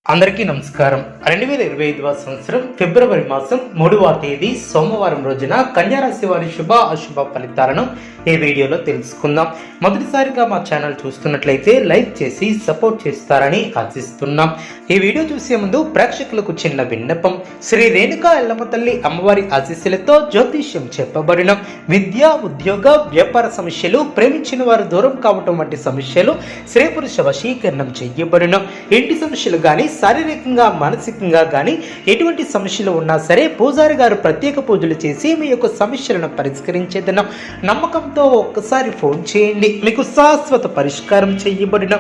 అందరికీ నమస్కారం. 2025వ సంవత్సరం ఫిబ్రవరి మాసం 3వ తేదీ సోమవారం రోజున కన్యా రాశి వారి శుభ అశుభ ఫలితాలను ఈ వీడియోలో తెలుసుకుందాం. మొదటిసారిగా మా ఛానల్ చూస్తున్నట్లయితే లైక్ చేసి సపోర్ట్ చేస్తారని ఆశిస్తున్నాం. ఈ వీడియో చూసే ముందు ప్రేక్షకులకు చిన్న విన్నపం. శ్రీ రేణుకా ఎల్లమ్మ తల్లి అమ్మవారి ఆశీస్సులతో జ్యోతిష్యం చెప్పబడిన విద్య, ఉద్యోగ, వ్యాపార సమస్యలు, ప్రేమించిన వారు దూరం కావటం వంటి సమస్యలు, స్త్రీ పురుష వశీకరణం చేయబడిన ఇంటి సమస్యలు కానీ శారీరకంగా, మానసికంగా కానీ ఎటువంటి సమస్యలు ఉన్నా సరే పూజారి గారు ప్రత్యేక పూజలు చేసి మీ యొక్క సమస్యలను పరిష్కరించేదన్న నమ్మకంతో ఒక్కసారి ఫోన్ చేయండి. మీకు శాశ్వత పరిష్కారం చేయబడిన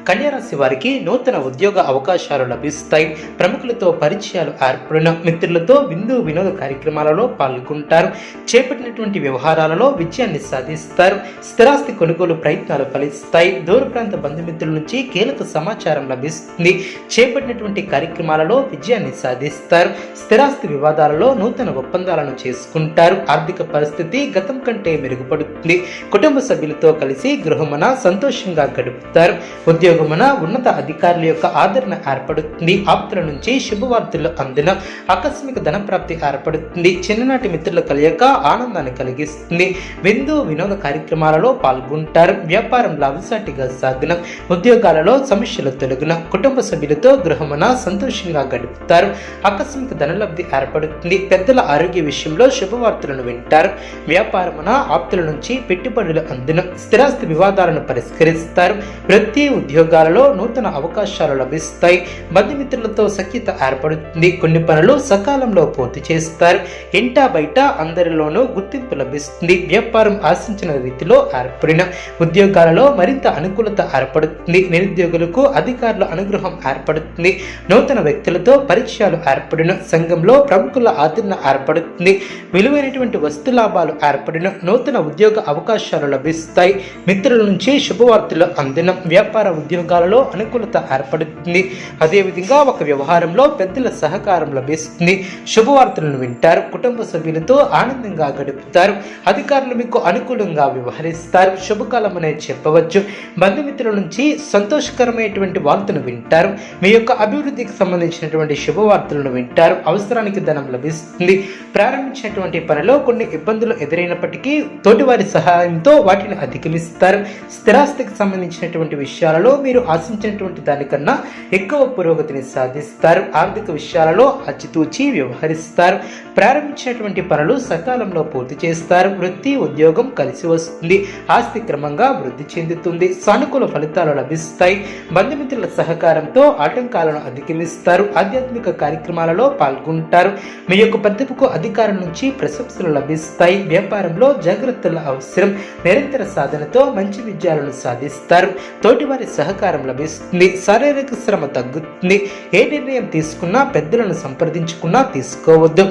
కన్యారాశి వారికి నూతన ఉద్యోగ అవకాశాలు లభిస్తాయి. ప్రముఖులతో పరిచయాలు ఏర్పడిన మిత్రులతో విందు వినోద కార్యక్రమాలలో పాల్గొంటారు. చేపట్టినటువంటి వ్యవహారాలలో విజయాన్ని సాధిస్తారు. స్థిరాస్తి కొనుగోలు ప్రయత్నాలు ఫలిస్తాయి. దూర ప్రాంత బంధుమిత్రుల నుంచి కీలక సమాచారం లభిస్తుంది. చేపట్టినటువంటి కార్యక్రమాలలో విజయాన్ని సాధిస్తారు. స్థిరాస్తి వివాదాలలో నూతన ఒప్పందాలను చేసుకుంటారు. ఆర్థిక పరిస్థితి గతం కంటే మెరుగుపడుతుంది. కుటుంబ సభ్యులతో కలిసి గృహమున సంతోషంగా గడుపుతారు. ఉద్యోగమున ఉన్నత అధికారుల యొక్క ఆదరణ ఏర్పడుతుంది. ఆప్తుల నుంచి శుభవార్తలు అందిన ఆకస్మిక ధన ప్రాప్తి ఏర్పడుతుంది. చిన్ననాటి మిత్రుల కలయిక ఆనందాన్ని కలిగిస్తుంది. విందు వినోద కార్యక్రమాలలో పాల్గొంటారు. వ్యాపారం లాభసాటిగా సాగిన ఉద్యోగాలలో సమస్యలు తొలగిన కుటుంబ సభ్యులతో గృహమున సంతోషంగా గడుపుతారు. ఆకస్మిక ధనలబ్ధి ఏర్పడుతుంది. పెద్దల ఆరోగ్య విషయంలో శుభవార్తలను వింటారు. వ్యాపారమున ఆప్తుల నుంచి పెట్టుబడులు అందిన స్థిరాస్తి వివాదాలను పరిష్కరిస్తారు. వృత్తి ఉద్యోగాలలో నూతన అవకాశాలు లభిస్తాయి. బంధుమిత్రులతో సఖ్యత ఏర్పడుతుంది. కొన్ని పనులు సకాలంలో పూర్తి చేస్తారు. ఇంటా బయట అందరిలోనూ గుర్తింపు లభిస్తుంది. వ్యాపారం ఆశించిన రీతిలో ఏర్పడిన ఉద్యోగాలలో మరింత అనుకూలత ఏర్పడుతుంది. నిరుద్యోగులకు అధికారుల అనుగ్రహం ఏర్పడుతుంది. నూతన వ్యక్తులతో పరిచయాలు ఏర్పడిన సంఘంలో ప్రముఖుల ఆదరణ ఏర్పడుతుంది. విలువైనటువంటి వస్తు లాభాలు ఏర్పడిన నూతన ఉద్యోగ అవకాశాలు లభిస్తాయి. మిత్రుల నుంచి శుభవార్తలు అందిన వ్యాపార ఉద్యోగాలలో అనుకూలత ఏర్పడుతుంది. అదేవిధంగా ఒక వ్యవహారంలో పెద్దల సహకారం లభిస్తుంది. శుభవార్తలను వింటారు. కుటుంబ సభ్యులతో ఆనందంగా గడుపుతారు. అధికారులు మీకు అనుకూలంగా వ్యవహరిస్తారు. శుభకాలం అనే చెప్పవచ్చు. బంధుమిత్రుల నుంచి సంతోషకరమైనటువంటి వార్తను వింటారు. మీ యొక్క అభివృద్ధికి సంబంధించినటువంటి శుభవార్తలను వింటారు. అవసరానికి ధనం లభిస్తుంది. ప్రారంభించినటువంటి పనిలో కొన్ని ఇబ్బందులు ఎదురైనప్పటికీ తోటివారి సహాయంతో వాటిని అధిగమిస్తారు. స్థిరాస్తికి సంబంధించినటువంటి విషయాలలో మీరు ఆశించినటువంటి దానికన్నా ఎక్కువ పురోగతిని సాధిస్తారు. ఆర్థిక విషయాలలో అచితూచి వ్యవహరిస్తారు. ప్రారంభించినటువంటి పనులు సకాలంలో పూర్తి చేస్తారు. వృత్తి ఉద్యోగం కలిసి వస్తుంది. ఆస్తి క్రమంగా వృద్ధి చెందుతుంది. సానుకూల ఫలితాలు లభిస్తాయి. బంధుమిత్రుల సహకారంతో ఆటంకాలను అధిగమిస్తారు. ఆధ్యాత్మిక కార్యక్రమాలలో పాల్గొంటారు. మీ యొక్క ప్రతిభకు అధికారం నుంచి ప్రశంసలు లభిస్తాయి. వ్యాపారంలో జాగ్రత్తల అవసరం. నిరంతర సాధనతో మంచి విజయాలను సాధిస్తారు. తోటివారి సహకారం లభిస్తుంది. శారీరక శ్రమ తగ్గుతుంది. ఏ నిర్ణయం తీసుకున్నా పెద్దలను సంప్రదించుకున్నా తీసుకోవద్దు.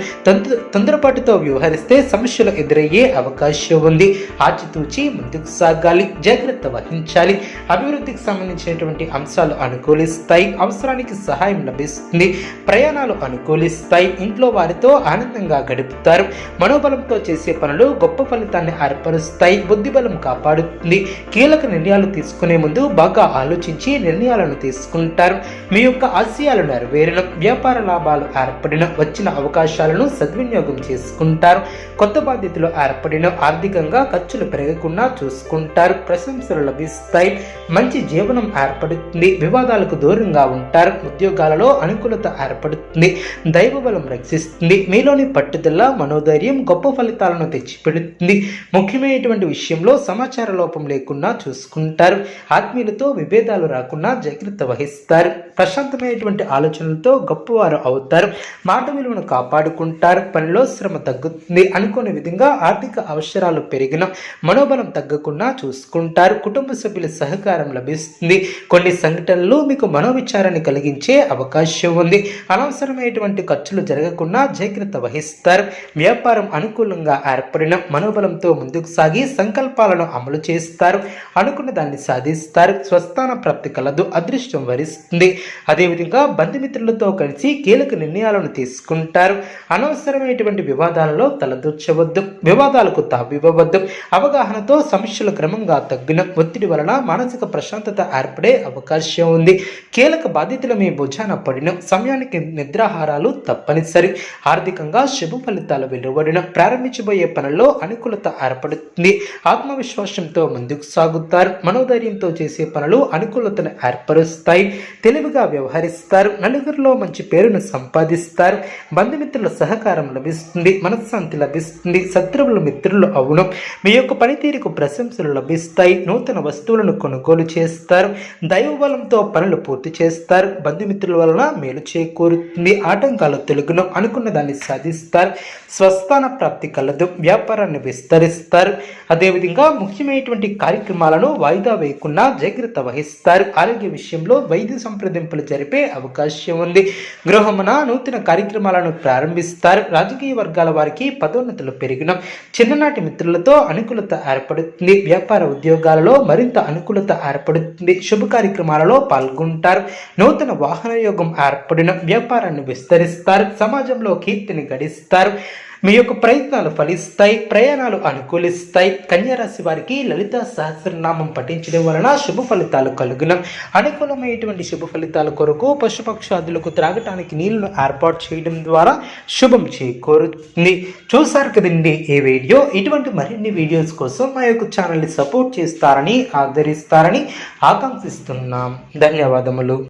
తొందరపాటుతో వ్యవహరిస్తే సమస్యలు ఎదురయ్యే అవకాశం ఉంది. ఆచితూచి ముందుకు సాగాలి. జాగ్రత్త వహించాలి. అభివృద్ధికి సంబంధించినటువంటి అంశాలు అనుకూలిస్తాయి. అవసరానికి సహాయం లభిస్తుంది. ప్రయాణాలు అనుకూలిస్తాయి. ఇంట్లో వారితో ఆనందంగా గడుపుతారు. మనోబలంతో చేసే పనులు గొప్ప ఫలితాన్ని ఏర్పరుస్తాయి. బుద్ధిబలం కాపాడుతుంది. కీలక నిర్ణయాలు తీసుకునే ముందు బాగా ఆలోచించి నిర్ణయాలను తీసుకుంటారు. మీ యొక్క ఆశయాలు నెరవేరిన వ్యాపార లాభాలు ఏర్పడిన వచ్చిన అవకాశాలను సద్వినియోగం చేసుకుంటారు. కొత్త బాధ్యతలు ఏర్పడిన ఆర్థికంగా ఖర్చులు పెరగకుండా చూసుకుంటారు. ప్రశంసలు లభిస్తాయి. మంచి జీవనం ఏర్పడుతుంది. వివాదాలకు దూరంగా ఉంటారు. ఉద్యోగాలలో అనుకూలత ఏర్పడుతుంది. దైవబలం రక్షిస్తుంది. మీలోని పట్టుదల, మనోధైర్యం గొప్ప ఫలితాలను తెచ్చిపెడుతుంది. ముఖ్యమైనటువంటి విషయంలో సమాచార లోపం లేకుండా చూసుకుంటారు. ఆత్మీయులతో విభేదాలు రాకుండా జాగ్రత్త వహిస్తారు. ప్రశాంతమైనటువంటి ఆలోచనలతో గొప్పవారు అవుతారు. మాట విలువను కాపాడుకుంటారు. పనిలో శ్రమ తగ్గుతుంది. అనుకోని విధంగా ఆర్థిక అవసరాలు పెరిగిన మనోబలం తగ్గకుండా చూసుకుంటారు. కుటుంబ సభ్యుల సహకారం లభిస్తుంది. కొన్ని సంఘటనలు మీకు మనోవిచారాన్ని కలిగించే అవకాశం ఉంది. అనవసరమైనటువంటి ఖర్చులు జరగకుండా జాగ్రత్త వహిస్తారు. వ్యాపారం అనుకూలంగా ఏర్పడిన మనోబలంతో ముందుకు సాగి సంకల్పాలను అమలు చేస్తారు. అనుకున్న దాన్ని సాధిస్తారు. స్వస్థాన ప్రాప్తి కలదు. అదృష్టం వరిస్తుంది. అదేవిధంగా బంధుమిత్రులతో కలిసి కీలక నిర్ణయాలను తీసుకుంటారు. అనవసరమైనటువంటి వివాదాలలో తలదూర్చవద్దు, వివాదాలకు తావివ్వవద్దు. అవగాహనతో సమస్యలు క్రమంగా తగ్గిన ఒత్తిడి వలన మానసిక ప్రశాంతత ఏర్పడే అవకాశం ఉంది. కీలక బాధ్యతలు మీ భుజాన పడిన సమయానికి నిద్రాహారాలు తప్పనిసరి. ఆర్థికంగా శుభ ఫలితాలు వెలువడిన ప్రారంభించబోయే పనుల్లో అనుకూలత ఏర్పడుతుంది. ఆత్మవిశ్వాసంతో ముందుకు సాగుతారు. మనోధైర్యంతో చేసే పనులు అనుకూలతను ఏర్పరుస్తాయి. తెలివిగా వ్యవహరిస్తారు. నలుగురిలో మంచి పేరును సంపాదిస్తారు. బంధుమిత్రుల సహకారం లభిస్తుంది. మనశ్శాంతి లభిస్తుంది. శత్రువులు మిత్రులు అవును. మీ యొక్క పనితీరుకు ప్రశంసలు లభిస్తాయి. నూతన వస్తువులను కొనుగోలు చేస్తారు. దైవబలంతో పనులు పూర్తి చేస్తారు. బంధుమిత్రుల వలన మేలు చేకూరుతుంది. ఆటంకాలు తొలగును. అనుకున్న దాన్ని సాధిస్తారు. స్వస్థాన ప్రాప్తి కలదు. వ్యాపారాన్ని విస్తరిస్తారు. అదేవిధంగా ముఖ్యమైనటువంటి కార్యక్రమాలను వాయిదా వేయకుండా జాగ్రత్త వహిస్తారు. ఆరోగ్య విషయంలో వైద్య సంప్రదింపులు జరిపే అవకాశం ఉంది. గృహమున నూతన కార్యక్రమాలను ప్రారంభిస్తారు. రాజకీయ వర్గాల వారికి పదోన్నతులు పెరిగిన చిన్ననాటి మిత్రులతో అనుకూలత ఏర్పడుతుంది. వ్యాపార ఉద్యోగాలలో మరింత అనుకూలత ఏర్పడుతుంది. శుభ కార్యక్రమాలలో పాల్గొంటారు. నూతన వాహన యోగం ఏర్పడిన వ్యాపారాన్ని విస్తరిస్తారు. సమాజంలో కీర్తిని గడిస్తారు. మీ యొక్క ప్రయత్నాలు ఫలిస్తాయి. ప్రయాణాలు అనుకూలిస్తాయి. కన్యారాశి వారికి లలిత సహస్రనామం పఠించడం వలన శుభ ఫలితాలు కలుగున. అనుకూలమైనటువంటి శుభ ఫలితాల కొరకు పశుపక్షాదులకు త్రాగటానికి నీళ్లను ఏర్పాటు చేయడం ద్వారా శుభం చేకూరుతుంది. చూసారు కదండి ఈ వీడియో. ఇటువంటి మరిన్ని వీడియోస్ కోసం మా యొక్క ఛానల్ని సపోర్ట్ చేస్తారని, ఆదరిస్తారని ఆకాంక్షిస్తున్నాం. ధన్యవాదములు.